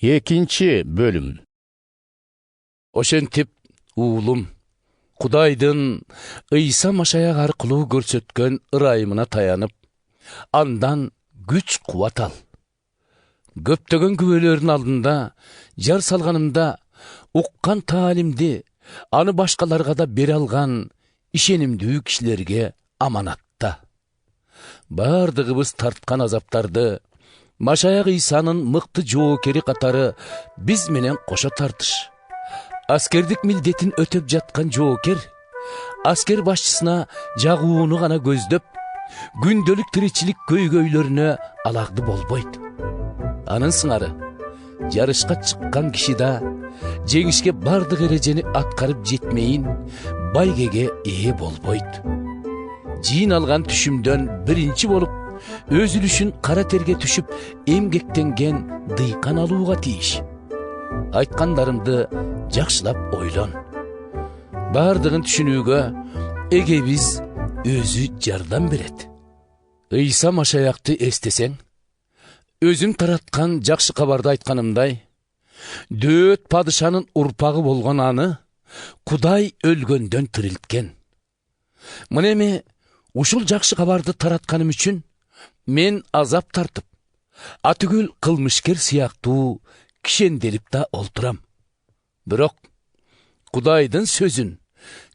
Экинчи бөлүм. Ошентип уулум Кудайдын Ыйса Машаяк аркылуу көрсөткөн ырайымына таянып, андан күч кубат ал. Көптөгөн күбөлөрдүн алдында жар салганымда уккан таалимди аны башкаларга да бере алган ишенимдүү кишилерге аманатта. Бардыгыбыз тарткан азаптарды Машаяк Ыйсанын мыкты жоокери катары биз менен кошо тартыш. Аскердик милдетин өтөп жаткан жоокер аскер башчысына жагууну гана көздөп, күндөлүк тиричилик көйгөйлөрүнө аларды болбойт. Анын сыңары жарышка чыккан киши да жеңишке бардык эрежени аткарып жетмейин байгеге ээ болбойт. Жийин алган түшүмдөн биринчи болуп өз үлүшүн кара терге түшүп эмгектенген дыйкан алууга тийиш. Айткандарымды жакшылап ойлон. Бардыгын түшүнүүгө эгебиз өзү жардам берет. Ыйса Машаякты эстесең, өзүм тараткан жакшы кабарды айтканымдай, Дөөт падышанын урпагы болгон аны Кудай өлгөндөн тирилткен. Мына эми ушул жакшы кабарды таратканым үчүн мен азап тартып, атүгүл кылмышкер сыяктуу кишенделип да олтурам. Бирок Кудайдын сөзүн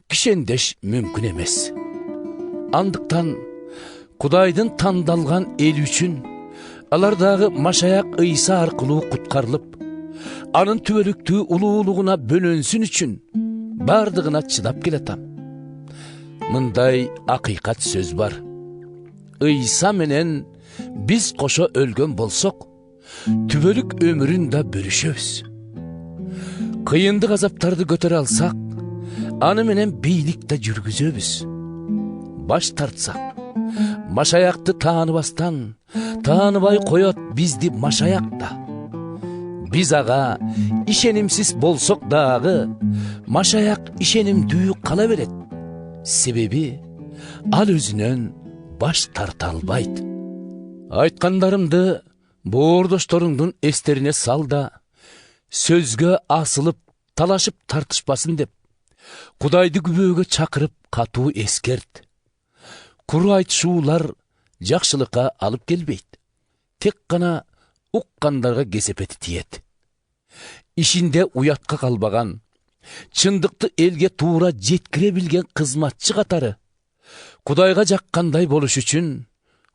кишендеш мүмкүн эмес. Андыктан Кудайдын тандалган эл үчүн алар дагы Машаяк Ыйса аркылуу куткарылып, анын түбөлүктүү улуулугуна бөлөнсүн үчүн бардыгына чыдап келатам. Мындай акыйкат сөз бар. Ыйса менен биз кошо өлгөн болсок, түбөлүк өмүрүн да бөлүшөбүз. Кыйындык азаптарды көтөрө алсак, аны менен бийлик да жүргүзөбүз. Баш тартсак, Машаякты тааныбастан, тааныбай коет бизди Машаяк да. Биз ага ишенимсиз болсок дагы, Машаяк ишенимдүү кала берет. Себеби ал өзүнөн баш тарта албайт. Айткандарымды боордошторуңдун эстерине сал да, сөзгө асылып талашып тартышпасын деп, Кудайды күбөөгө чакырып катуу эскерт. Куру айтышуулар жакшылыкка алып келбейт. Тек гана уккандарга кесепети тиет. Ишинде уятка калбаган, чындыкты элге туура жеткире билген кызматчы катары Кудайга жаккандай болуш үчүн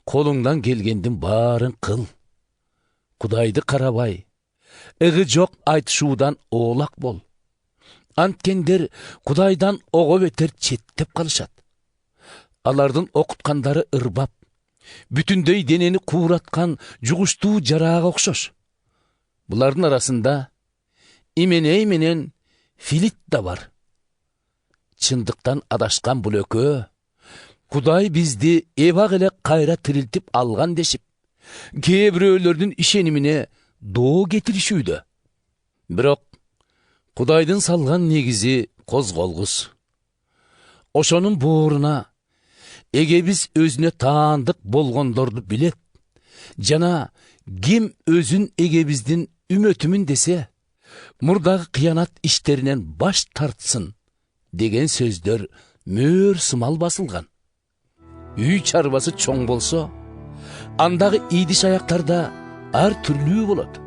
колуңдан келгендин баарын кыл. Кудайды карабай, ыгы жок айтышуудан оолак бол. Анткендер Кудайдан ого бетер четтеп калышат. Алардын окуткандары ырбап, бүтүндөй денени куураткан жугуштуу жараага окшош. Булардын арасында Именей менен Филит да бар. Чындыктан адашкан бул экөө Кудай бизди эбак эле кайра тирилтип алган дешип, кээ бирөөлөрдүн ишенимине доо кетиришүүдө. Бирок Кудайдын салган негизи козголгус. Ошонун бооруна эгебиз өзүнө таандык болгондорду билет, жана ким өзүн эгебиздин үмөтүмүн десе, мурдагы кыянат иштеринен баш тартсын деген сөздөр мөөр сымал басылган. Үй чарбасы чоң болсо, андагы идиш аяктарда ар түрлүү болот.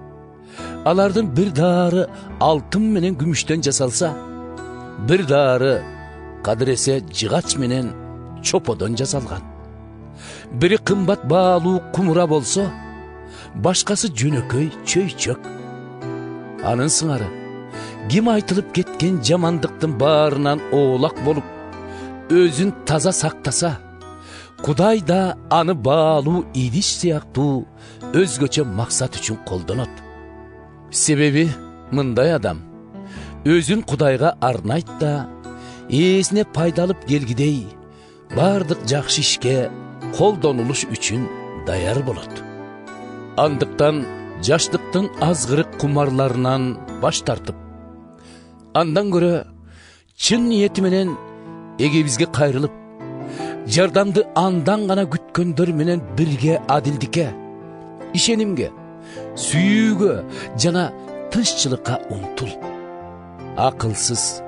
Алардын бир дары алтын менен күмүштөн жасалса, бир дары кадыресе жыгач менен чоподон жасалган. Бири кымбат баалуу кумура болсо, башкасы жөнөкөй чөйчөк. Анын сыңары ким айтылып кеткен жамандыктын баарынан оолак болуп, өзүн таза сактаса, Кудай да аны баалуу идиш сыяктуу өзгөчө максат үчүн колдонот. Себеби мындай адам өзүн Кудайга арнайт да, ээсине пайдалып келгидей бардык жакшы ишке колдонулуш үчүн даяр болот. Андыктан жаштыктын азгырык кумарларынан баш тартып, андан көрө чын ниети менен эгебизге кайрылып, жардамды андан гана күткөндөр менен бирге адилдикке, ишенимге, сүйүүгө жана tınççılıkka umtul. Akılsız,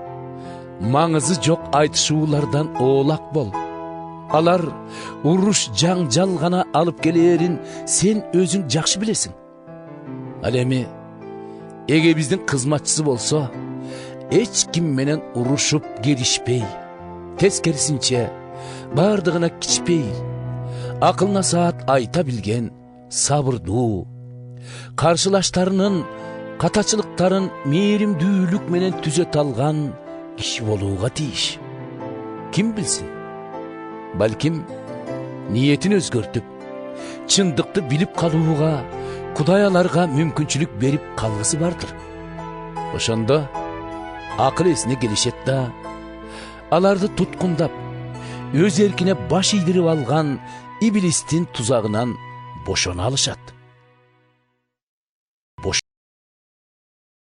mаңызы жоқ айтышуулардан оолак бол. Алар уруш жаңжал гана алып келерин сен өзүң жакшы билесиң. Ал эми эге биздин кызматчысы болсо, эч ким менен урушуп келишпей, тескерисинче бардыгына кичпейил, акыл насаат айта билген, сабырдуу, каршылаштарынын катачылыктарын мээримдүүлүк менен түзөт алган киши болууга тийиш. Ким билсин? Балким ниетин өзгөртүп, чындыкты билип калууга Кудай аларга мүмкүнчүлүк берип калгысы бардыр. Ошондо акыл эсине келишет да, аларды туткундап, өз эркине баш ийдирип алган иблистин тузагынан бошоно алышат.